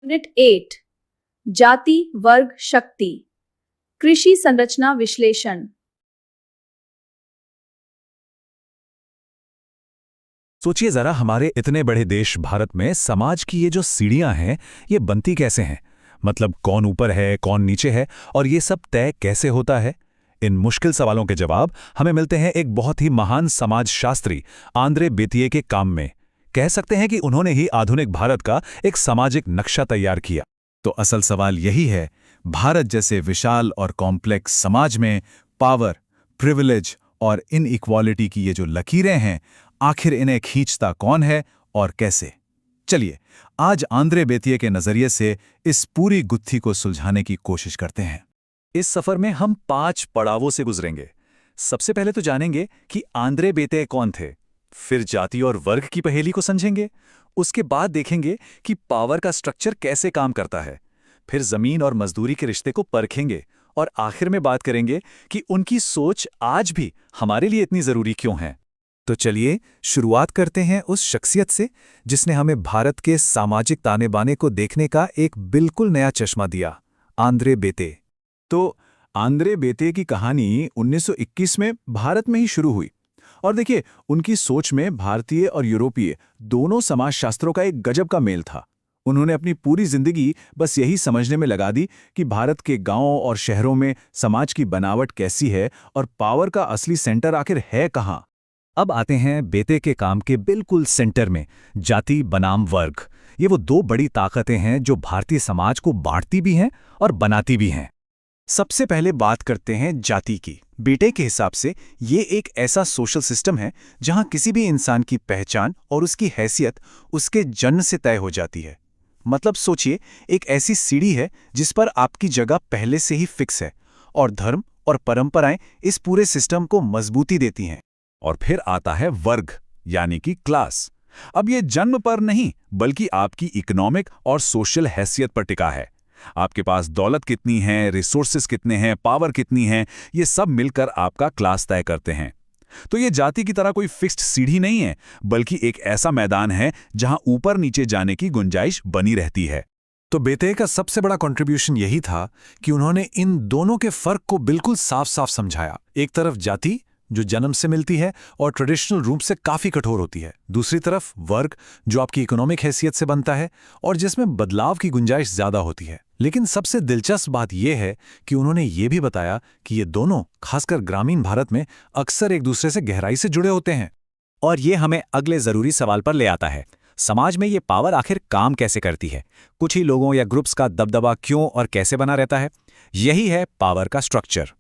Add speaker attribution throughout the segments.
Speaker 1: Unit 8 जाति वर्ग शक्ति कृषि संरचना विश्लेषण।
Speaker 2: सोचिए जरा, हमारे इतने बड़े देश भारत में समाज की ये जो सीढ़ियां हैं, ये बनती कैसे हैं? मतलब कौन ऊपर है, कौन नीचे है, और ये सब तय कैसे होता है? इन मुश्किल सवालों के जवाब हमें मिलते हैं एक बहुत ही महान समाजशास्त्री आंद्रे बेतिये के काम में। कह सकते हैं कि उन्होंने ही आधुनिक भारत का एक सामाजिक नक्शा तैयार किया। तो असल सवाल यही है, भारत जैसे विशाल और कॉम्प्लेक्स समाज में पावर, प्रिविलेज और इनइक्वालिटी की ये जो लकीरें हैं, आखिर इन्हें खींचता कौन है और कैसे? चलिए आज आंद्रे बेतिये के नजरिए से इस पूरी गुत्थी को सुलझाने की कोशिश करते हैं। इस सफर में हम 5 पड़ावों से गुजरेंगे। सबसे पहले तो जानेंगे कि आंद्रे बेतिये कौन थे, फिर जाति और वर्ग की पहेली को समझेंगे, उसके बाद देखेंगे कि पावर का स्ट्रक्चर कैसे काम करता है, फिर जमीन और मजदूरी के रिश्ते को परखेंगे, और आखिर में बात करेंगे कि उनकी सोच आज भी हमारे लिए इतनी जरूरी क्यों है। तो चलिए शुरुआत करते हैं उस शख्सियत से जिसने हमें भारत के सामाजिक ताने बाने को देखने का एक बिल्कुल नया चश्मा दिया, आंद्रे बेतिये। तो आंद्रे बेतिये की कहानी 1921 में भारत में ही शुरू हुई, और देखिए उनकी सोच में भारतीय और यूरोपीय दोनों समाजशास्त्रों का एक गजब का मेल था। उन्होंने अपनी पूरी जिंदगी बस यही समझने में लगा दी कि भारत के गांवों और शहरों में समाज की बनावट कैसी है और पावर का असली सेंटर आखिर है कहां। अब आते हैं बेतिये के काम के बिल्कुल सेंटर में, जाति बनाम वर्ग। ये वो 2 बड़ी ताकतें हैं जो भारतीय समाज को बांटती भी हैं और बनाती भी हैं। सबसे पहले बात करते हैं जाति की। बेतिये के हिसाब से ये एक ऐसा सोशल सिस्टम है जहां किसी भी इंसान की पहचान और उसकी हैसियत उसके जन्म से तय हो जाती है। मतलब सोचिए, एक ऐसी सीढ़ी है जिस पर आपकी जगह पहले से ही फिक्स है, और धर्म और परंपराएं इस पूरे सिस्टम को मजबूती देती हैं। और फिर आता है वर्ग, यानी कि क्लास। अब ये जन्म पर नहीं, बल्कि आपकी इकोनॉमिक और सोशल हैसियत पर टिका है। आपके पास दौलत कितनी है, रिसोर्सेज कितने हैं, पावर कितनी है, ये सब मिलकर आपका क्लास तय करते हैं। तो ये जाति की तरह कोई फिक्स्ड सीढ़ी नहीं है, बल्कि एक ऐसा मैदान है जहां ऊपर नीचे जाने की गुंजाइश बनी रहती है। तो बेतिये का सबसे बड़ा कंट्रीब्यूशन यही था कि उन्होंने इन दोनों के फर्क को बिल्कुल साफ साफ समझाया। एक तरफ जाति जो जन्म से मिलती है और ट्रेडिशनल रूप से काफी कठोर होती है, दूसरी तरफ वर्ग जो आपकी इकोनॉमिक हैसियत से बनता है और जिसमें बदलाव की गुंजाइश ज्यादा होती है। लेकिन सबसे दिलचस्प बात यह है कि उन्होंने ये भी बताया कि ये दोनों, खासकर ग्रामीण भारत में, अक्सर एक दूसरे से गहराई से जुड़े होते हैं। और ये हमें अगले जरूरी सवाल पर ले आता है, समाज में ये पावर आखिर काम कैसे करती है? कुछ ही लोगों या ग्रुप्स का दबदबा क्यों और कैसे बना रहता है? यही है पावर का स्ट्रक्चर।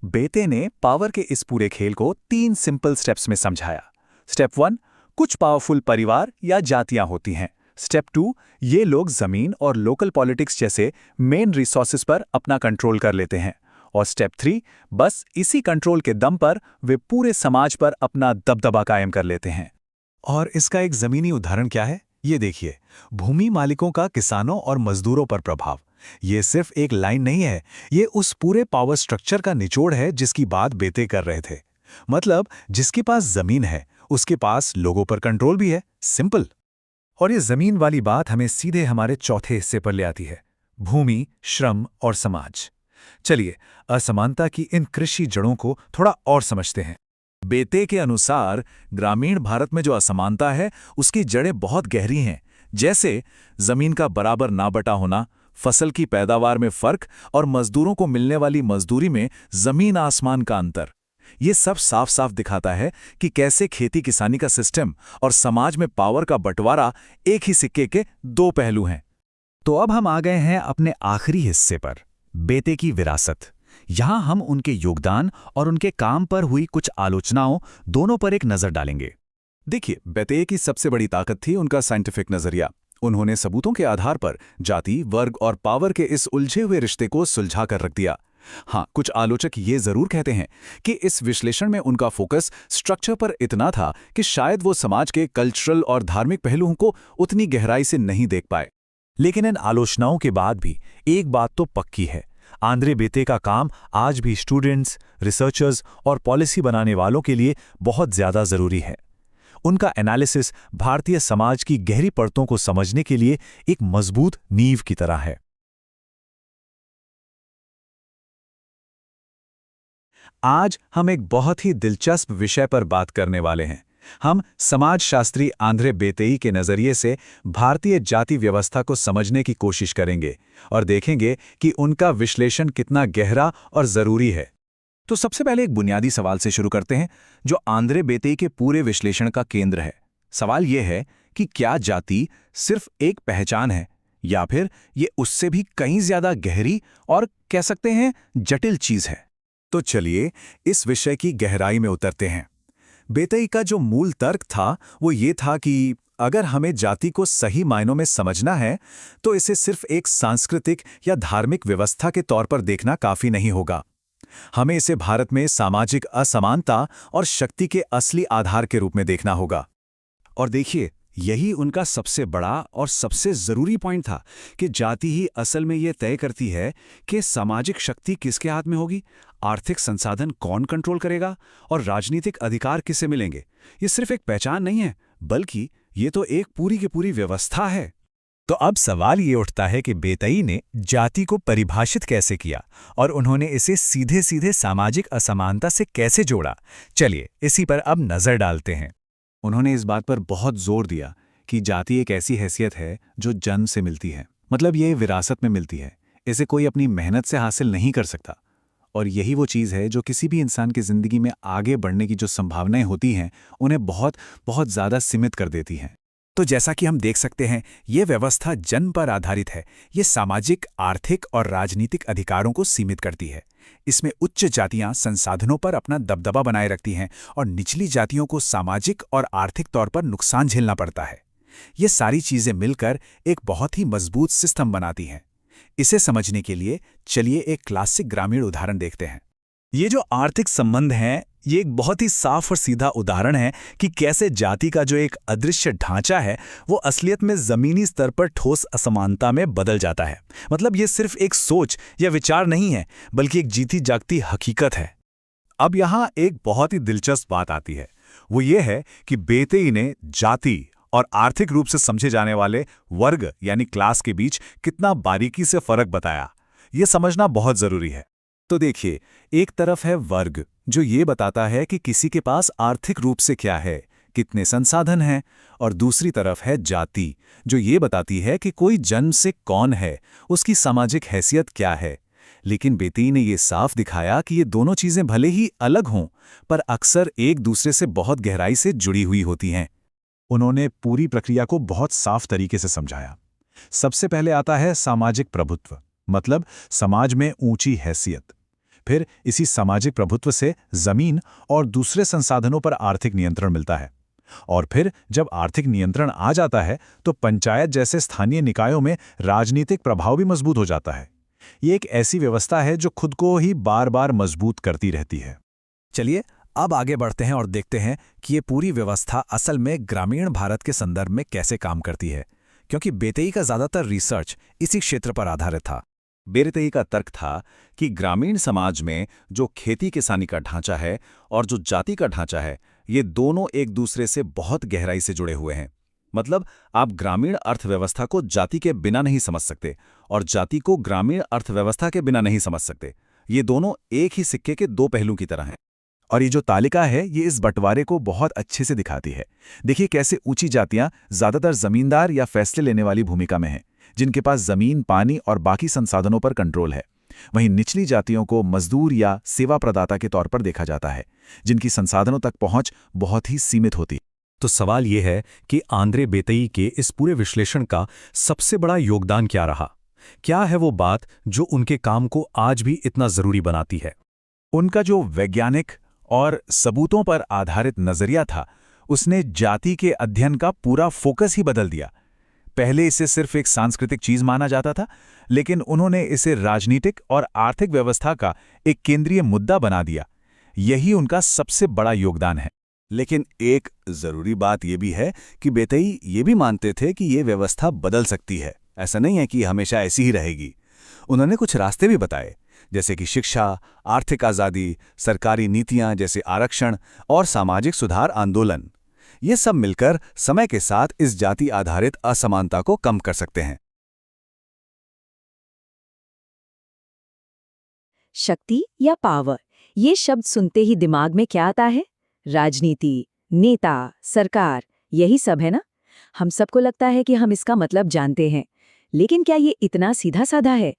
Speaker 2: बेतिये ने पावर के इस पूरे खेल को 3 सिंपल स्टेप्स में समझाया। स्टेप 1, कुछ पावरफुल परिवार या जातियां होती हैं। स्टेप 2, ये लोग जमीन और लोकल पॉलिटिक्स जैसे मेन रिसोर्सेज पर अपना कंट्रोल कर लेते हैं। और स्टेप 3, बस इसी कंट्रोल के दम पर वे पूरे समाज पर अपना दबदबा कायम कर लेते हैं। और इसका एक जमीनी उदाहरण क्या है? ये देखिए, भूमि मालिकों का किसानों और मजदूरों पर प्रभाव। ये सिर्फ एक लाइन नहीं है, ये उस पूरे पावर स्ट्रक्चर का निचोड़ है जिसकी बात बेतिये कर रहे थे। मतलब जिसके पास जमीन है, उसके पास लोगों पर कंट्रोल भी है। सिंपल। और ये जमीन वाली बात हमें सीधे हमारे चौथे हिस्से पर ले आती है, भूमि, श्रम और समाज। चलिए असमानता की इन कृषि जड़ों को थोड़ा और समझते हैं। बेतिये के अनुसार ग्रामीण भारत में जो असमानता है, उसकी जड़ें बहुत गहरी हैं। जैसे जमीन का बराबर ना बटा होना, फसल की पैदावार में फर्क और मजदूरों को मिलने वाली मजदूरी में जमीन आसमान का अंतर। ये सब साफ साफ दिखाता है कि कैसे खेती किसानी का सिस्टम और समाज में पावर का बंटवारा एक ही सिक्के के 2 पहलू हैं। तो अब हम आ गए हैं अपने आखिरी हिस्से पर, बेतिये की विरासत। यहां हम उनके योगदान और उनके काम पर हुई कुछ आलोचनाओं दोनों पर एक नजर डालेंगे। देखिए, बेतिये की सबसे बड़ी ताकत थी उनका साइंटिफिक नजरिया। उन्होंने सबूतों के आधार पर जाति, वर्ग और पावर के इस उलझे हुए रिश्ते को सुलझा कर रख दिया। हाँ, कुछ आलोचक ये जरूर कहते हैं कि इस विश्लेषण में उनका फोकस स्ट्रक्चर पर इतना था कि शायद वो समाज के कल्चरल और धार्मिक पहलुओं को उतनी गहराई से नहीं देख पाए। लेकिन इन आलोचनाओं के बाद भी एक बात तो पक्की है, आंद्रे बेतिये का काम आज भी स्टूडेंट्स, रिसर्चर्स और पॉलिसी बनाने वालों के लिए बहुत ज्यादा जरूरी है। उनका एनालिसिस भारतीय समाज की गहरी परतों को समझने के लिए एक मजबूत नींव की तरह है। आज हम एक बहुत ही दिलचस्प विषय पर बात करने वाले हैं। हम समाजशास्त्री आंद्रे बेतेई के नज़रिए से भारतीय जाति व्यवस्था को समझने की कोशिश करेंगे और देखेंगे कि उनका विश्लेषण कितना गहरा और ज़रूरी है। तो सबसे पहले एक बुनियादी सवाल से शुरू करते हैं, जो आंद्रे बेतेई के पूरे विश्लेषण का केंद्र है। सवाल यह है कि क्या जाति सिर्फ एक पहचान है या फिर ये उससे भी कहीं ज्यादा गहरी और कह सकते हैं जटिल चीज है। तो चलिए इस विषय की गहराई में उतरते हैं। बेतेई का जो मूल तर्क था वो ये था कि अगर हमें जाति को सही मायनों में समझना है तो इसे सिर्फ एक सांस्कृतिक या धार्मिक व्यवस्था के तौर पर देखना काफी नहीं होगा। हमें इसे भारत में सामाजिक असमानता और शक्ति के असली आधार के रूप में देखना होगा। और देखिए, यही उनका सबसे बड़ा और सबसे जरूरी पॉइंट था कि जाति ही असल में यह तय करती है कि सामाजिक शक्ति किसके हाथ में होगी, आर्थिक संसाधन कौन कंट्रोल करेगा और राजनीतिक अधिकार किसे मिलेंगे। ये सिर्फ एक पहचान नहीं है, बल्कि ये तो एक पूरी की पूरी व्यवस्था है। तो अब सवाल ये उठता है कि बेतेई ने जाति को परिभाषित कैसे किया और उन्होंने इसे सीधे सीधे सामाजिक असमानता से कैसे जोड़ा। चलिए इसी पर अब नजर डालते हैं। उन्होंने इस बात पर बहुत जोर दिया कि जाति एक ऐसी हैसियत है जो जन्म से मिलती है, मतलब ये विरासत में मिलती है, इसे कोई अपनी मेहनत से हासिल नहीं कर सकता। और यही वो चीज़ है जो किसी भी इंसान की ज़िंदगी में आगे बढ़ने की जो संभावनाएं होती हैं उन्हें बहुत बहुत ज़्यादा सीमित कर देती हैं। तो जैसा कि हम देख सकते हैं, ये व्यवस्था जन्म पर आधारित है। ये सामाजिक, आर्थिक और राजनीतिक अधिकारों को सीमित करती है। इसमें उच्च जातियां संसाधनों पर अपना दबदबा बनाए रखती हैं और निचली जातियों को सामाजिक और आर्थिक तौर पर नुकसान झेलना पड़ता है। ये सारी चीज़ें मिलकर एक बहुत ही मजबूत सिस्टम बनाती हैं। इसे समझने के लिए चलिए एक क्लासिक ग्रामीण उदाहरण देखते हैं। ये जो आर्थिक संबंध हैं, ये एक बहुत ही साफ और सीधा उदाहरण है कि कैसे जाति का जो एक अदृश्य ढांचा है वो असलियत में जमीनी स्तर पर ठोस असमानता में बदल जाता है। मतलब ये सिर्फ एक सोच या विचार नहीं है, बल्कि एक जीती जागती हकीकत है। अब यहाँ एक बहुत ही दिलचस्प बात आती है, वो ये है कि बेतेई ने जाति और आर्थिक रूप से समझे जाने वाले वर्ग यानी क्लास के बीच कितना बारीकी से फर्क बताया। ये समझना बहुत जरूरी है। तो देखिए, एक तरफ है वर्ग जो ये बताता है कि किसी के पास आर्थिक रूप से क्या है, कितने संसाधन हैं, और दूसरी तरफ है जाति जो ये बताती है कि कोई जन्म से कौन है, उसकी सामाजिक हैसियत क्या है। लेकिन बेतेई ने ये साफ दिखाया कि ये दोनों चीजें भले ही अलग हों, पर अक्सर एक दूसरे से बहुत गहराई से जुड़ी हुई होती हैं। उन्होंने पूरी प्रक्रिया को बहुत साफ तरीके से समझाया। सबसे पहले आता है सामाजिक प्रभुत्व, मतलब समाज में ऊंची हैसियत। फिर इसी सामाजिक प्रभुत्व से जमीन और दूसरे संसाधनों पर आर्थिक नियंत्रण मिलता है। और फिर जब आर्थिक नियंत्रण आ जाता है तो पंचायत जैसे स्थानीय निकायों में राजनीतिक प्रभाव भी मजबूत हो जाता है। ये एक ऐसी व्यवस्था है जो खुद को ही बार बार मजबूत करती रहती है। चलिए अब आगे बढ़ते हैं और देखते हैं कि ये पूरी व्यवस्था असल में ग्रामीण भारत के संदर्भ में कैसे काम करती है, क्योंकि बेतेई का ज्यादातर रिसर्च इसी क्षेत्र पर आधारित था। बेतेई का तर्क था कि ग्रामीण समाज में जो खेती किसानी का ढांचा है और जो जाति का ढांचा है, ये दोनों एक दूसरे से बहुत गहराई से जुड़े हुए हैं। मतलब आप ग्रामीण अर्थव्यवस्था को जाति के बिना नहीं समझ सकते और जाति को ग्रामीण अर्थव्यवस्था के बिना नहीं समझ सकते। ये दोनों एक ही सिक्के के दो पहलू की तरह हैं। और ये जो तालिका है ये इस बंटवारे को बहुत अच्छे से दिखाती है। देखिए कैसे ऊंची जातियां ज्यादातर जमींदार या फैसले लेने वाली भूमिका में हैं, जिनके पास जमीन, पानी और बाकी संसाधनों पर कंट्रोल है। वहीं निचली जातियों को मजदूर या सेवा प्रदाता के तौर पर देखा जाता है, जिनकी संसाधनों तक पहुंच बहुत ही सीमित होती है। तो सवाल यह है कि आंद्रे बेतेई के इस पूरे विश्लेषण का सबसे बड़ा योगदान क्या रहा? क्या है वो बात जो उनके काम को आज भी इतना जरूरी बनाती है? उनका जो वैज्ञानिक और सबूतों पर आधारित नजरिया था, उसने जाति के अध्ययन का पूरा फोकस ही बदल दिया। पहले इसे सिर्फ एक सांस्कृतिक चीज माना जाता था, लेकिन उन्होंने इसे राजनीतिक और आर्थिक व्यवस्था का एक केंद्रीय मुद्दा बना दिया। यही उनका सबसे बड़ा योगदान है। लेकिन एक जरूरी बात यह भी है कि बेतेई ये भी मानते थे कि ये व्यवस्था बदल सकती है। ऐसा नहीं है कि हमेशा ऐसी ही रहेगी। उन्होंने कुछ रास्ते भी बताए, जैसे कि शिक्षा, आर्थिक आज़ादी, सरकारी नीतियां जैसे आरक्षण और सामाजिक सुधार आंदोलन। ये सब मिलकर समय के साथ इस जाति आधारित असमानता को कम कर सकते हैं।
Speaker 3: शक्ति या पावर, ये शब्द सुनते ही दिमाग में क्या आता है? राजनीति, नेता, सरकार, यही सब है ना? हम सबको लगता है कि हम इसका मतलब जानते हैं, लेकिन क्या ये इतना सीधा साधा है?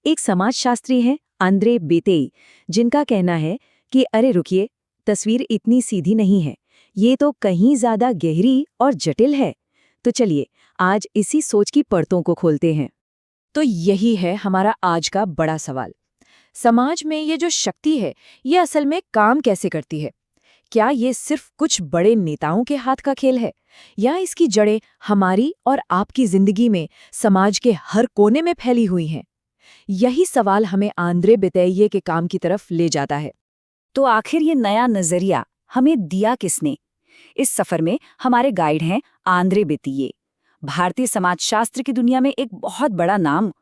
Speaker 3: एक समाजशास्त्री हैं आंद्रे बेतेई, जिनका कहना है कि अरे रुकिए, तस्वीर इतनी सीधी नहीं है, ये तो कहीं ज्यादा गहरी और जटिल है। तो चलिए आज इसी सोच की परतों को खोलते हैं। तो यही है हमारा आज का बड़ा सवाल। समाज में ये जो शक्ति है, ये असल में काम कैसे करती है? क्या ये सिर्फ कुछ बड़े नेताओं के हाथ का खेल है, या इसकी जड़ें हमारी और आपकी जिंदगी में, समाज के हर कोने में फैली हुई हैं? यही सवाल हमें आंद्रे बेतेई के काम की तरफ ले जाता है। तो आखिर ये नया नजरिया हमें दिया किसने? इस सफर में हमारे गाइड हैं आंद्रे बेतेई, भारतीय समाजशास्त्र की दुनिया में एक बहुत बड़ा नाम।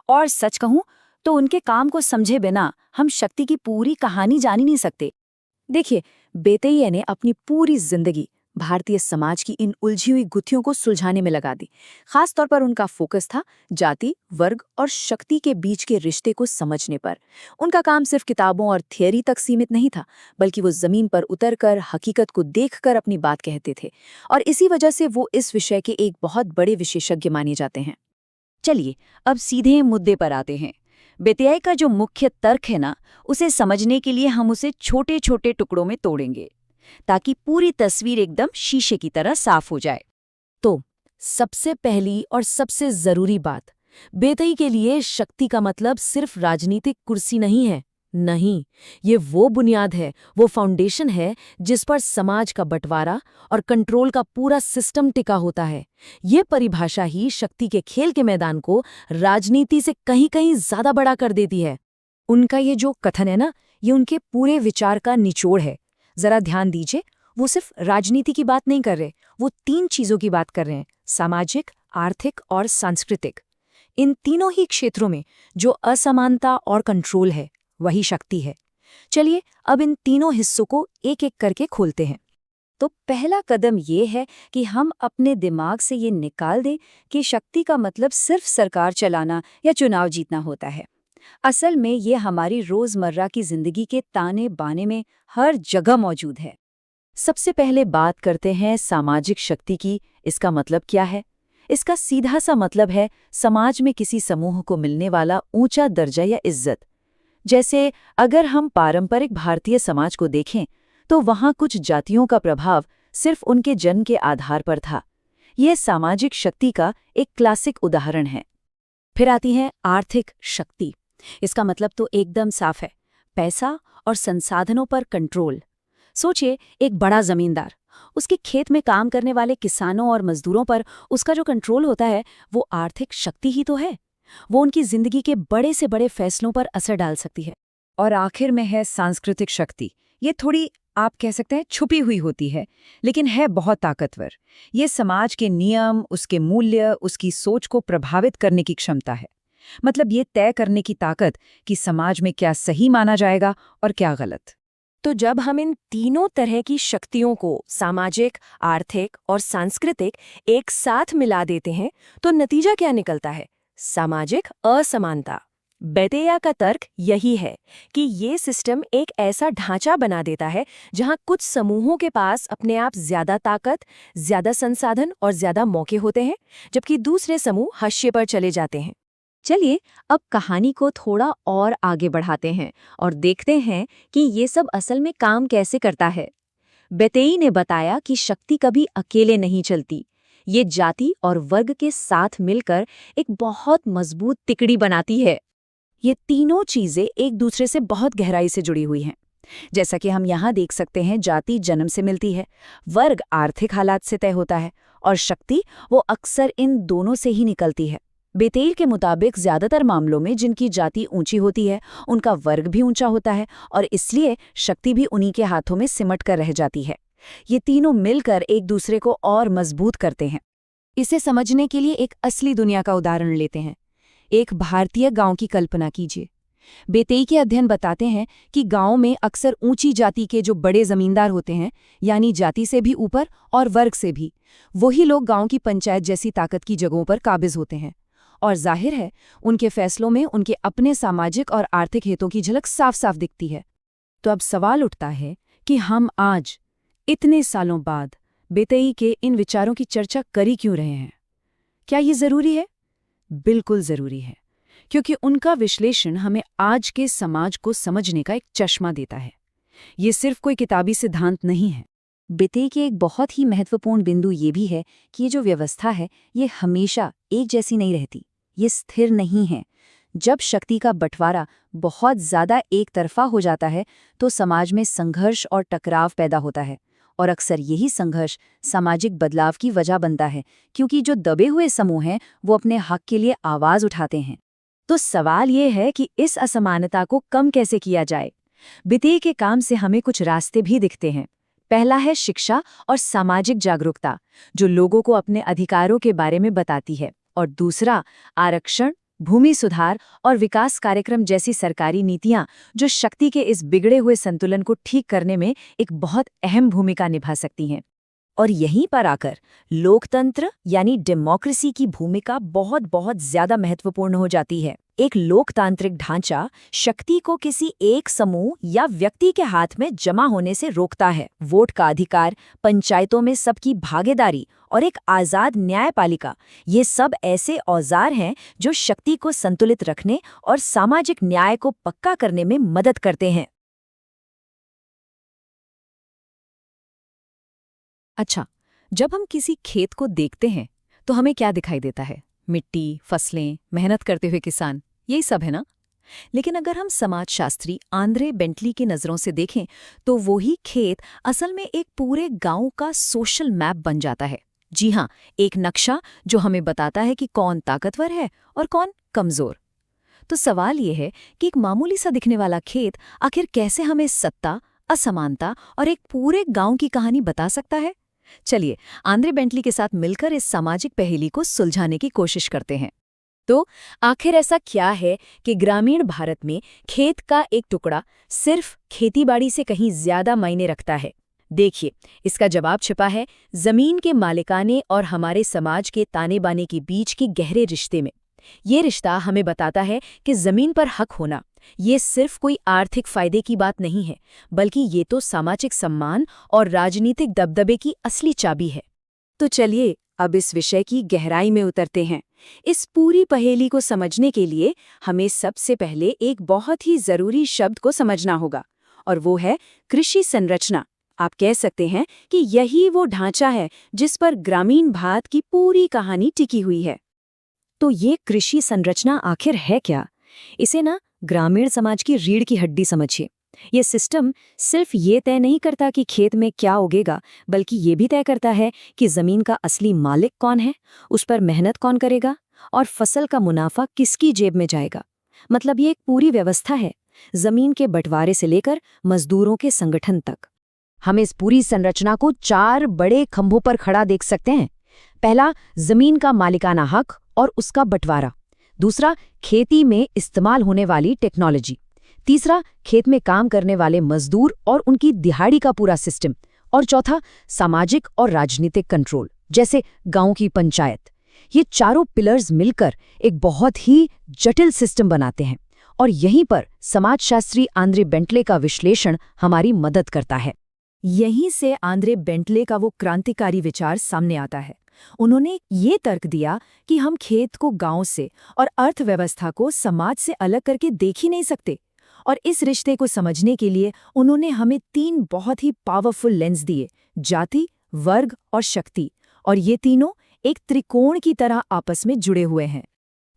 Speaker 3: और सच कहूं तो उनके काम को समझे बिना हम शक्ति की पूरी कहानी जान ही नहीं सकते। देखिए, बेतेई ने अपनी पूरी जिंदगी भारतीय समाज की इन उलझी हुई गुत्थियों को सुलझाने में लगा दी। खास तौर पर उनका फोकस था जाति, वर्ग और शक्ति के बीच के रिश्ते को समझने पर। उनका काम सिर्फ किताबों और थियरी तक सीमित नहीं था, बल्कि वो जमीन पर उतरकर हकीकत को देखकर अपनी बात कहते थे, और इसी वजह से वो इस विषय के एक बहुत बड़े विशेषज्ञ माने जाते हैं। चलिए अब सीधे मुद्दे पर आते हैं। बेतेई का जो मुख्य तर्क है ना, उसे समझने के लिए हम उसे छोटे छोटे टुकड़ों में तोड़ेंगे, ताकि पूरी तस्वीर एकदम शीशे की तरह साफ हो जाए। तो सबसे पहली और सबसे जरूरी बात, बेतेई के लिए शक्ति का मतलब सिर्फ राजनीतिक कुर्सी नहीं है। नहीं, ये वो बुनियाद है, वो फाउंडेशन है जिस पर समाज का बंटवारा और कंट्रोल का पूरा सिस्टम टिका होता है। ये परिभाषा ही शक्ति के खेल के मैदान को राजनीति से कहीं कहीं ज्यादा बड़ा कर देती है। उनका ये जो कथन है ना, ये उनके पूरे विचार का निचोड़ है। जरा ध्यान दीजिए, वो सिर्फ राजनीति की बात नहीं कर रहे, वो 3 चीजों की बात कर रहे हैं: सामाजिक, आर्थिक और सांस्कृतिक। इन तीनों ही क्षेत्रों में जो असमानता और कंट्रोल है, वही शक्ति है। चलिए अब इन तीनों हिस्सों को एक एक करके खोलते हैं। तो पहला कदम ये है कि हम अपने दिमाग से ये निकाल दें कि शक्ति का मतलब सिर्फ सरकार चलाना या चुनाव जीतना होता है। असल में ये हमारी रोजमर्रा की जिंदगी के ताने बाने में हर जगह मौजूद है। सबसे पहले बात करते हैं सामाजिक शक्ति की। इसका मतलब क्या है? इसका सीधा सा मतलब है समाज में किसी समूह को मिलने वाला ऊंचा दर्जा या इज्जत। जैसे अगर हम पारंपरिक भारतीय समाज को देखें तो वहां कुछ जातियों का प्रभाव सिर्फ उनके जन्म के आधार पर था। यह सामाजिक शक्ति का एक क्लासिक उदाहरण है। फिर आती है आर्थिक शक्ति। इसका मतलब तो एकदम साफ है, पैसा और संसाधनों पर कंट्रोल। सोचिए, एक बड़ा जमींदार, उसके खेत में काम करने वाले किसानों और मजदूरों पर उसका जो कंट्रोल होता है, वो आर्थिक शक्ति ही तो है। वो उनकी जिंदगी के बड़े से बड़े फैसलों पर असर डाल सकती है। और आखिर में है सांस्कृतिक शक्ति। ये थोड़ी, आप कह सकते हैं, छुपी हुई होती है, लेकिन है बहुत ताकतवर। ये समाज के नियम, उसके मूल्य, उसकी सोच को प्रभावित करने की क्षमता है। मतलब ये तय करने की ताकत कि समाज में क्या सही माना जाएगा और क्या गलत। तो जब हम इन तीनों तरह की शक्तियों को, सामाजिक, आर्थिक और सांस्कृतिक, एक साथ मिला देते हैं, तो नतीजा क्या निकलता है? सामाजिक असमानता। बेतेई का तर्क यही है कि ये सिस्टम एक ऐसा ढांचा बना देता है जहां कुछ समूहों के पास अपने आप ज्यादा ताकत, ज्यादा संसाधन और ज्यादा मौके होते हैं, जबकि दूसरे समूह हाशिए पर चले जाते हैं। चलिए अब कहानी को थोड़ा और आगे बढ़ाते हैं और देखते हैं कि ये सब असल में काम कैसे करता है। बेतेई ने बताया कि शक्ति कभी अकेले नहीं चलती। ये जाति और वर्ग के साथ मिलकर एक बहुत मजबूत तिकड़ी बनाती है। ये तीनों चीजें एक दूसरे से बहुत गहराई से जुड़ी हुई हैं। जैसा कि हम यहाँ देख सकते हैं, जाति जन्म से मिलती है, वर्ग आर्थिक हालात से तय होता है, और शक्ति वो अक्सर इन दोनों से ही निकलती है। बेतेई के मुताबिक ज्यादातर मामलों में जिनकी जाति ऊंची होती है, उनका वर्ग भी ऊंचा होता है, और इसलिए शक्ति भी उन्हीं के हाथों में सिमट कर रह जाती है। ये तीनों मिलकर एक दूसरे को और मजबूत करते हैं। इसे समझने के लिए एक असली दुनिया का उदाहरण लेते हैं। एक भारतीय गांव की कल्पना कीजिए। बेतेई के अध्ययन बताते हैं कि गांव में अक्सर ऊंची जाति के जो बड़े जमींदार होते हैं, यानी जाति से भी ऊपर और वर्ग से भी, वही लोग गांव की पंचायत जैसी ताकत की जगहों पर काबिज होते हैं। और जाहिर है, उनके फैसलों में उनके अपने सामाजिक और आर्थिक हितों की झलक साफ साफ दिखती है। तो अब सवाल उठता है कि हम आज, इतने सालों बाद, बेतेई के इन विचारों की चर्चा करी क्यों रहे हैं? क्या ये जरूरी है? बिल्कुल जरूरी है, क्योंकि उनका विश्लेषण हमें आज के समाज को समझने का एक चश्मा देता है। ये सिर्फ कोई किताबी सिद्धांत नहीं है। बेतेई के एक बहुत ही महत्वपूर्ण बिंदु ये भी है कि ये जो व्यवस्था है, ये हमेशा एक जैसी नहीं रहती, ये स्थिर नहीं है। जब शक्ति का बंटवारा बहुत ज्यादा एक तरफा हो जाता है तो समाज में संघर्ष और टकराव पैदा होता है, और अक्सर यही संघर्ष सामाजिक बदलाव की वजह बनता है, क्योंकि जो दबे हुए समूह हैं वो अपने हक के लिए आवाज उठाते हैं। तो सवाल ये है कि इस असमानता को कम कैसे किया जाए? बेतेई के काम से हमें कुछ रास्ते भी दिखते हैं। पहला है शिक्षा और सामाजिक जागरूकता, जो लोगों को अपने अधिकारों के बारे में बताती है, और दूसरा आरक्षण, भूमि सुधार और विकास कार्यक्रम जैसी सरकारी नीतियां, जो शक्ति के इस बिगड़े हुए संतुलन को ठीक करने में एक बहुत अहम भूमिका निभा सकती हैं। और यहीं पर आकर लोकतंत्र यानी डेमोक्रेसी की भूमिका बहुत बहुत ज्यादा महत्वपूर्ण हो जाती है। एक लोकतांत्रिक ढांचा शक्ति को किसी एक समूह या व्यक्ति के हाथ में जमा होने से रोकता है। वोट का अधिकार, पंचायतों में सबकी भागीदारी और एक आजाद न्यायपालिका, ये सब ऐसे औजार हैं जो शक्ति को संतुलित रखने और सामाजिक न्याय को पक्का करने में मदद करते हैं। अच्छा, जब हम किसी खेत को देखते हैं तो हमें क्या दिखाई देता है? मिट्टी, फसलें, मेहनत करते हुए किसान, यही सब है ना? लेकिन अगर हम समाजशास्त्री आंद्रे बेंटली की नज़रों से देखें तो वही खेत असल में एक पूरे गांव का सोशल मैप बन जाता है। जी हाँ, एक नक्शा जो हमें बताता है कि कौन ताकतवर है और कौन कमज़ोर। तो सवाल ये है कि एक मामूली सा दिखने वाला खेत आखिर कैसे हमें सत्ता, असमानता और एक पूरे गांव की कहानी बता सकता है? चलिए आंद्रे बेंटली के साथ मिलकर इस सामाजिक पहेली को सुलझाने की कोशिश करते हैं। तो आखिर ऐसा क्या है कि ग्रामीण भारत में खेत का एक टुकड़ा सिर्फ खेतीबाड़ी से कहीं ज्यादा मायने रखता है? देखिए, इसका जवाब छिपा है जमीन के मालिकाने और हमारे समाज के ताने बाने के बीच के गहरे रिश्ते में। ये रिश्ता हमें बताता है कि जमीन पर हक होना ये सिर्फ कोई आर्थिक फायदे की बात नहीं है, बल्कि ये तो सामाजिक सम्मान और राजनीतिक दबदबे की असली चाबी है। तो चलिए अब इस विषय की गहराई में उतरते हैं। इस पूरी पहेली को समझने के लिए हमें सबसे पहले एक बहुत ही जरूरी शब्द को समझना होगा, और वो है कृषि संरचना। आप कह सकते हैं कि यही वो ढांचा है जिस पर ग्रामीण भारत की पूरी कहानी टिकी हुई है। तो ये कृषि संरचना आखिर है क्या? इसे ना ग्रामीण समाज की रीढ़ की हड्डी समझिए। ये सिस्टम सिर्फ ये तय नहीं करता कि खेत में क्या उगेगा, बल्कि ये भी तय करता है कि जमीन का असली मालिक कौन है, उस पर मेहनत कौन करेगा और फसल का मुनाफा किसकी जेब में जाएगा। मतलब ये एक पूरी व्यवस्था है, जमीन के बंटवारे से लेकर मजदूरों के संगठन तक। हम इस पूरी संरचना को 4 बड़े खंभों पर खड़ा देख सकते हैं। पहला, जमीन का मालिकाना हक और उसका बंटवारा। दूसरा, खेती में इस्तेमाल होने वाली टेक्नोलॉजी। तीसरा, खेत में काम करने वाले मजदूर और उनकी दिहाड़ी का पूरा सिस्टम। और चौथा, सामाजिक और राजनीतिक कंट्रोल, जैसे गांव की पंचायत। ये चारों पिलर्स मिलकर एक बहुत ही जटिल सिस्टम बनाते हैं, और यहीं पर समाजशास्त्री आंद्रे बेंटले का विश्लेषण हमारी मदद करता है। यहीं से आंद्रे बेंटले का वो क्रांतिकारी विचार सामने आता है। उन्होंने ये तर्क दिया कि हम खेत को गांव से और अर्थव्यवस्था को समाज से अलग करके देख ही नहीं सकते, और इस रिश्ते को समझने के लिए उन्होंने हमें 3 बहुत ही पावरफुल लेंस दिए: जाति, वर्ग और शक्ति। और ये तीनों एक त्रिकोण की तरह आपस में जुड़े हुए हैं।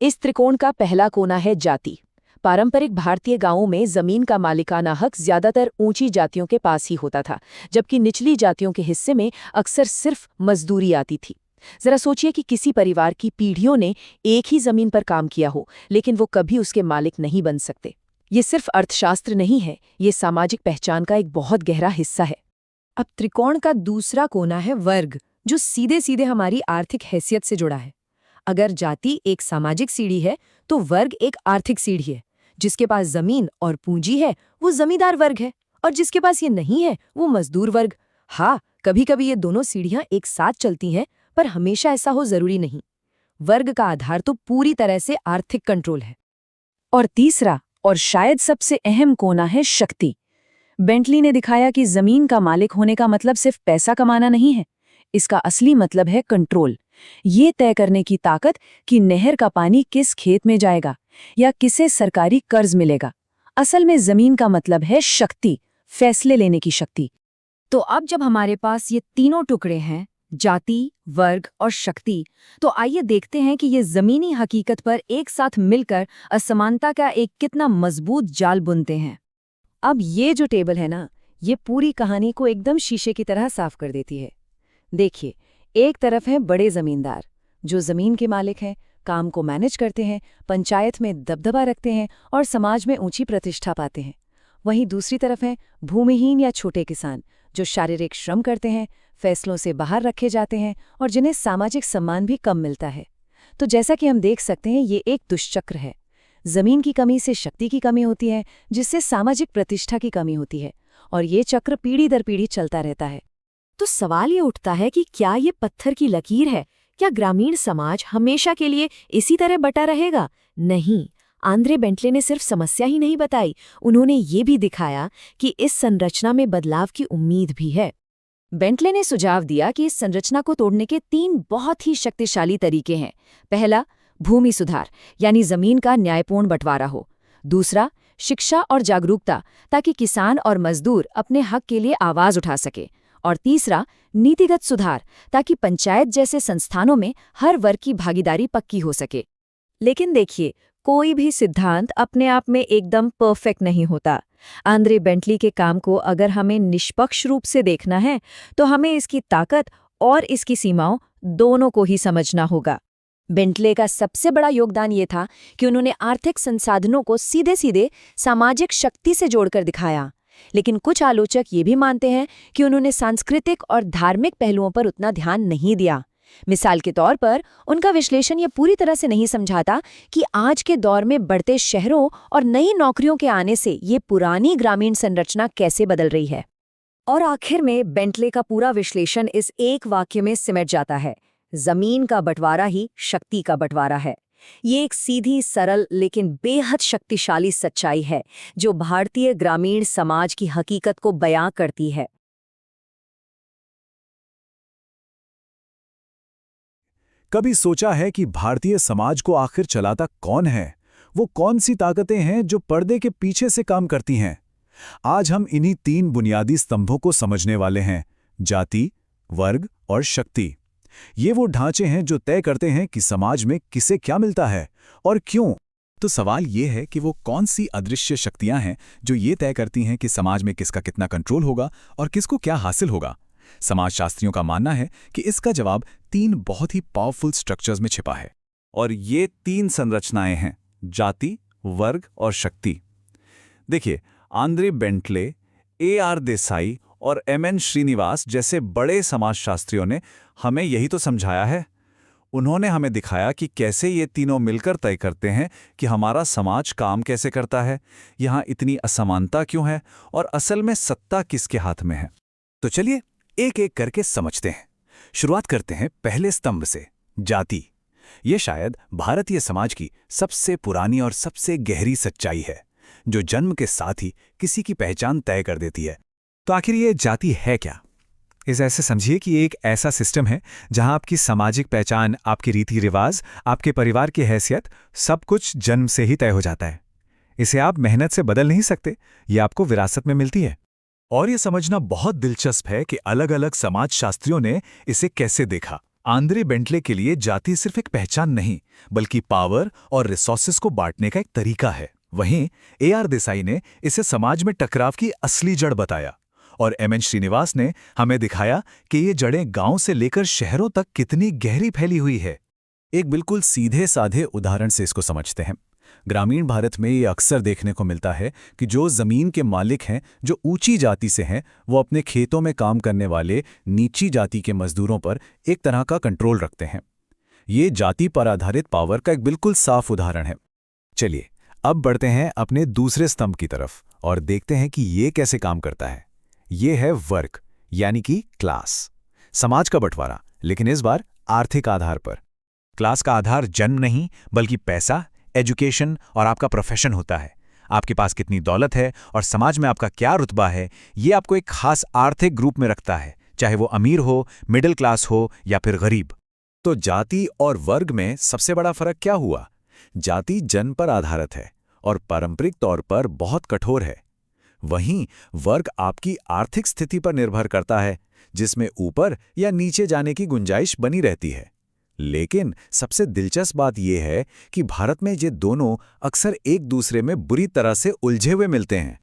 Speaker 3: इस त्रिकोण का पहला कोना है जाति। पारंपरिक भारतीय गांवों में जमीन का मालिकाना हक ज्यादातर ऊंची जातियों के पास ही होता था, जबकि निचली जातियों के हिस्से में अक्सर सिर्फ मजदूरी आती थी। जरा सोचिए कि किसी परिवार की पीढ़ियों ने एक ही जमीन पर काम किया हो, लेकिन वो कभी उसके मालिक नहीं बन सकते। ये सिर्फ अर्थशास्त्र नहीं है, ये सामाजिक पहचान का एक बहुत गहरा हिस्सा है। अब त्रिकोण का दूसरा कोना है वर्ग, जो सीधे सीधे हमारी आर्थिक हैसियत से जुड़ा है। अगर जाति एक सामाजिक सीढ़ी है तो वर्ग एक आर्थिक सीढ़ी है, जिसके पास जमीन और पूंजी है वो जमींदार वर्ग है, और जिसके पास ये नहीं है वो मजदूर वर्ग। हाँ, कभी कभी ये दोनों सीढ़ियां एक साथ चलती हैं, पर हमेशा ऐसा हो जरूरी नहीं। वर्ग का आधार तो पूरी तरह से आर्थिक कंट्रोल है। और तीसरा और शायद सबसे अहम कोना है शक्ति। बेंटली ने दिखाया कि जमीन का मालिक होने का मतलब सिर्फ पैसा कमाना नहीं है, इसका असली मतलब है कंट्रोल। ये तय करने की ताकत कि नहर का पानी किस खेत में जाएगा या किसे सरकारी कर्ज मिलेगा। असल में जमीन का मतलब है शक्ति, फैसले लेने की शक्ति। तो अब जब हमारे पास ये तीनों टुकड़े हैं, जाति, वर्ग और शक्ति, तो आइए देखते हैं कि ये जमीनी हकीकत पर एक साथ मिलकर असमानता का एक कितना मजबूत जाल बुनते हैं। अब ये जो टेबल है ना, ये पूरी कहानी को एकदम शीशे की तरह साफ कर देती है। देखिए, एक तरफ हैं बड़े जमींदार जो जमीन के मालिक हैं, काम को मैनेज करते हैं, पंचायत में दबदबा रखते हैं और समाज में ऊंची प्रतिष्ठा पाते हैं। वहीं दूसरी तरफ हैं भूमिहीन या छोटे किसान जो शारीरिक श्रम करते हैं, फैसलों से बाहर रखे जाते हैं और जिन्हें सामाजिक सम्मान भी कम मिलता है। तो जैसा कि हम देख सकते हैं, ये एक दुष्चक्र है। जमीन की कमी से शक्ति की कमी होती है, जिससे सामाजिक प्रतिष्ठा की कमी होती है, और ये चक्र पीढ़ी दर पीढ़ी चलता रहता है। तो सवाल ये उठता है कि क्या ये पत्थर की लकीर है? क्या ग्रामीण समाज हमेशा के लिए इसी तरह बटा रहेगा? नहीं, आंद्रे बेंटले ने सिर्फ समस्या ही नहीं बताई, उन्होंने ये भी दिखाया कि इस संरचना में बदलाव की उम्मीद भी है। बेंटले ने सुझाव दिया कि इस संरचना को तोड़ने के 3 बहुत ही शक्तिशाली तरीके हैं। पहला, भूमि सुधार, यानी जमीन का न्यायपूर्ण बंटवारा हो। दूसरा, शिक्षा और जागरूकता, ताकि किसान और मजदूर अपने हक के लिए आवाज उठा सके। और तीसरा, नीतिगत सुधार, ताकि पंचायत जैसे संस्थानों में हर वर्ग की भागीदारी पक्की हो सके। लेकिन देखिए, कोई भी सिद्धांत अपने आप में एकदम परफेक्ट नहीं होता। आंद्रे बेंटली के काम को अगर हमें निष्पक्ष रूप से देखना है, तो हमें इसकी ताकत और इसकी सीमाओं दोनों को ही समझना होगा। बेंटले का सबसे बड़ा योगदान ये था कि उन्होंने आर्थिक संसाधनों को सीधे सीधे सामाजिक शक्ति से जोड़कर दिखाया। लेकिन कुछ आलोचक ये भी मानते हैं कि उन्होंने सांस्कृतिक और धार्मिक पहलुओं पर उतना ध्यान नहीं दिया। मिसाल के तौर पर, उनका विश्लेषण ये पूरी तरह से नहीं समझाता कि आज के दौर में बढ़ते शहरों और नई नौकरियों के आने से ये पुरानी ग्रामीण संरचना कैसे बदल रही है। और आखिर में बेंटले का पूरा विश्लेषण इस एक वाक्य में सिमट जाता है: जमीन का बंटवारा ही शक्ति का बंटवारा है। ये एक सीधी, सरल लेकिन बेहद शक्तिशाली सच्चाई है जो भारतीय ग्रामीण समाज की हकीकत को बयां करती है।
Speaker 2: कभी सोचा है कि भारतीय समाज को आखिर चलाता कौन है? वो कौन सी ताकतें हैं जो पर्दे के पीछे से काम करती हैं? आज हम इन्हीं 3 बुनियादी स्तंभों को समझने वाले हैं: जाति, वर्ग और शक्ति। ये वो ढांचे हैं जो तय करते हैं कि समाज में किसे क्या मिलता है और क्यों। तो सवाल ये है कि वो कौन सी अदृश्य शक्तियां हैं जो ये तय करती हैं कि समाज में किसका कितना कंट्रोल होगा और किसको क्या हासिल होगा। समाजशास्त्रियों का मानना है कि इसका जवाब 3 बहुत ही पावरफुल स्ट्रक्चर्स में छिपा है। और ये 3 संरचनाएं हैं: जाति, वर्ग और शक्ति। देखिए, आंद्रे बेंटले, AR देसाई और MN श्रीनिवास जैसे बड़े समाजशास्त्रियों ने हमें यही तो समझाया है। उन्होंने हमें दिखाया कि कैसे ये तीनों मिलकर तय करते हैं कि हमारा समाज काम कैसे करता है, यहाँ इतनी असमानता क्यों है और असल में सत्ता किसके हाथ में है। तो चलिए एक एक करके समझते हैं। शुरुआत करते हैं पहले स्तंभ से, जाति। ये शायद भारतीय समाज की सबसे पुरानी और सबसे गहरी सच्चाई है, जो जन्म के साथ ही किसी की पहचान तय कर देती है। तो आखिर ये जाति है क्या? इसे ऐसे समझिए कि एक ऐसा सिस्टम है जहां आपकी सामाजिक पहचान, आपके रीति रिवाज, आपके परिवार की हैसियत, सब कुछ जन्म से ही तय हो जाता है। इसे आप मेहनत से बदल नहीं सकते, ये आपको विरासत में मिलती है। और ये समझना बहुत दिलचस्प है कि अलग अलग समाजशास्त्रियों ने इसे कैसे देखा। आंद्रे बेंटले के लिए जाति सिर्फ एक पहचान नहीं, बल्कि पावर और रिसोर्सेस को बांटने का एक तरीका है। वहीं AR देसाई ने इसे समाज में टकराव की असली जड़ बताया, और MN श्रीनिवास ने हमें दिखाया कि ये जड़ें गांव से लेकर शहरों तक कितनी गहरी फैली हुई है। एक बिल्कुल सीधे साधे उदाहरण से इसको समझते हैं। ग्रामीण भारत में ये अक्सर देखने को मिलता है कि जो जमीन के मालिक हैं, जो ऊंची जाति से हैं, वो अपने खेतों में काम करने वाले नीची जाति के मजदूरों पर एक तरह का कंट्रोल रखते हैं। ये जाति पर आधारित पावर का एक बिल्कुल साफ उदाहरण है। चलिए अब बढ़ते हैं अपने दूसरे स्तंभ की तरफ और देखते हैं कि ये कैसे काम करता है। ये है वर्ग, यानी कि क्लास, समाज का बंटवारा, लेकिन इस बार आर्थिक आधार पर। क्लास का आधार जन्म नहीं, बल्कि पैसा, एजुकेशन और आपका प्रोफेशन होता है। आपके पास कितनी दौलत है और समाज में आपका क्या रुतबा है, ये आपको एक खास आर्थिक ग्रुप में रखता है, चाहे वो अमीर हो, मिडिल क्लास हो या फिर गरीब। तो जाति और वर्ग में सबसे बड़ा फर्क क्या हुआ? जाति जन्म पर आधारित है और पारंपरिक तौर पर बहुत कठोर है। वहीं वर्ग आपकी आर्थिक स्थिति पर निर्भर करता है, जिसमें ऊपर या नीचे जाने की गुंजाइश बनी रहती है। लेकिन सबसे दिलचस्प बात यह है कि भारत में ये दोनों अक्सर एक दूसरे में बुरी तरह से उलझे हुए मिलते हैं।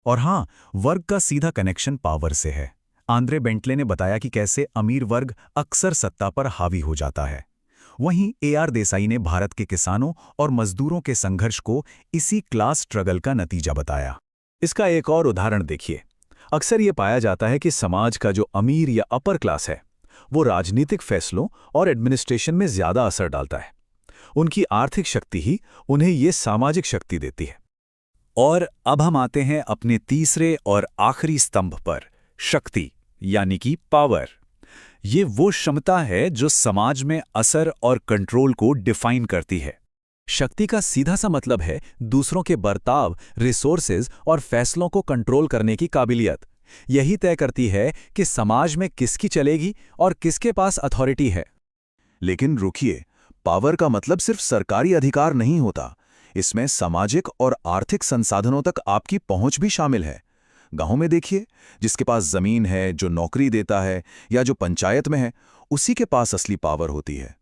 Speaker 2: और हाँ, वर्ग का सीधा कनेक्शन पावर से है। आंद्रे बेंटले ने बताया कि कैसे अमीर वर्ग अक्सर सत्ता पर हावी हो जाता है। वहीं ए.आर. देसाई ने भारत के किसानों और मजदूरों के संघर्ष को इसी क्लास स्ट्रगल का नतीजा बताया। इसका एक और उदाहरण देखिए। अक्सर ये पाया जाता है कि समाज का जो अमीर या अपर क्लास है, वो राजनीतिक फैसलों और एडमिनिस्ट्रेशन में ज्यादा असर डालता है। उनकी आर्थिक शक्ति ही उन्हें ये सामाजिक शक्ति देती है। और अब हम आते हैं अपने तीसरे और आखिरी स्तंभ पर, शक्ति यानी कि पावर। ये वो क्षमता है जो समाज में असर और कंट्रोल को डिफाइन करती है। शक्ति का सीधा सा मतलब है दूसरों के बर्ताव, रिसोर्सेज और फैसलों को कंट्रोल करने की काबिलियत। यही तय करती है कि समाज में किसकी चलेगी और किसके पास अथॉरिटी है। लेकिन रुकिए, पावर का मतलब सिर्फ सरकारी अधिकार नहीं होता। इसमें सामाजिक और आर्थिक संसाधनों तक आपकी पहुंच भी शामिल है। गांव में देखिए, जिसके पास जमीन है, जो नौकरी देता है या जो पंचायत में है, उसी के पास असली पावर होती है।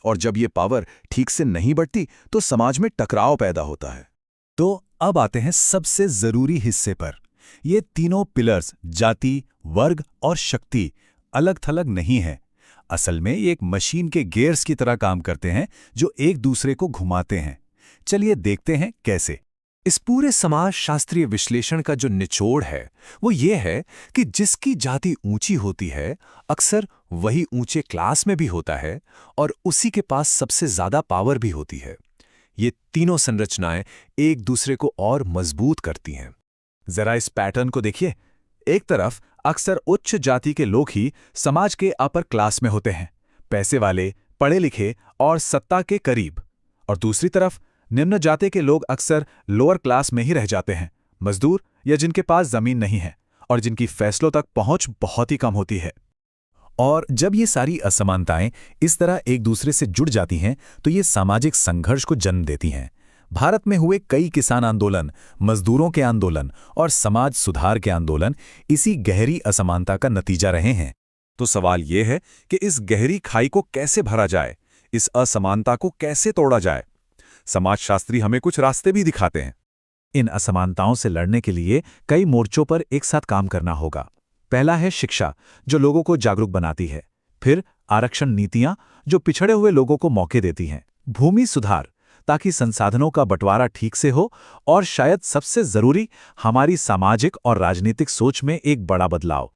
Speaker 2: और जब ये पावर ठीक से नहीं बढ़ती तो समाज में टकराव पैदा होता है। तो अब आते हैं सबसे जरूरी हिस्से पर। ये तीनों पिलर्स, जाति, वर्ग और शक्ति, अलग थलग नहीं है। असल में ये एक मशीन के गियर्स की तरह काम करते हैं जो एक दूसरे को घुमाते हैं। चलिए देखते हैं कैसे। इस पूरे समाज शास्त्रीय विश्लेषण का जो निचोड़ है वो ये है कि जिसकी जाति ऊंची होती है अक्सर वही ऊंचे क्लास में भी होता है और उसी के पास सबसे ज्यादा पावर भी होती है। ये तीनों संरचनाएं एक दूसरे को और मजबूत करती हैं। जरा इस पैटर्न को देखिए। एक तरफ अक्सर उच्च जाति के लोग ही समाज के अपर क्लास में होते हैं, पैसे वाले, पढ़े लिखे और सत्ता के करीब। और दूसरी तरफ निम्न जाति के लोग अक्सर लोअर क्लास में ही रह जाते हैं, मजदूर या जिनके पास जमीन नहीं है और जिनकी फैसलों तक पहुंच बहुत ही कम होती है। और जब ये सारी असमानताएं इस तरह एक दूसरे से जुड़ जाती हैं तो ये सामाजिक संघर्ष को जन्म देती हैं। भारत में हुए कई किसान आंदोलन, मजदूरों के आंदोलन और समाज सुधार के आंदोलन इसी गहरी असमानता का नतीजा रहे हैं। तो सवाल ये है कि इस गहरी खाई को कैसे भरा जाए, इस असमानता को कैसे तोड़ा जाए। समाजशास्त्री हमें कुछ रास्ते भी दिखाते हैं। इन असमानताओं से लड़ने के लिए कई मोर्चों पर एक साथ काम करना होगा। पहला है शिक्षा, जो लोगों को जागरूक बनाती है। फिर आरक्षण नीतियां, जो पिछड़े हुए लोगों को मौके देती हैं। भूमि सुधार, ताकि संसाधनों का बंटवारा ठीक से हो। और शायद सबसे जरूरी, हमारी सामाजिक और राजनीतिक सोच में एक बड़ा बदलाव,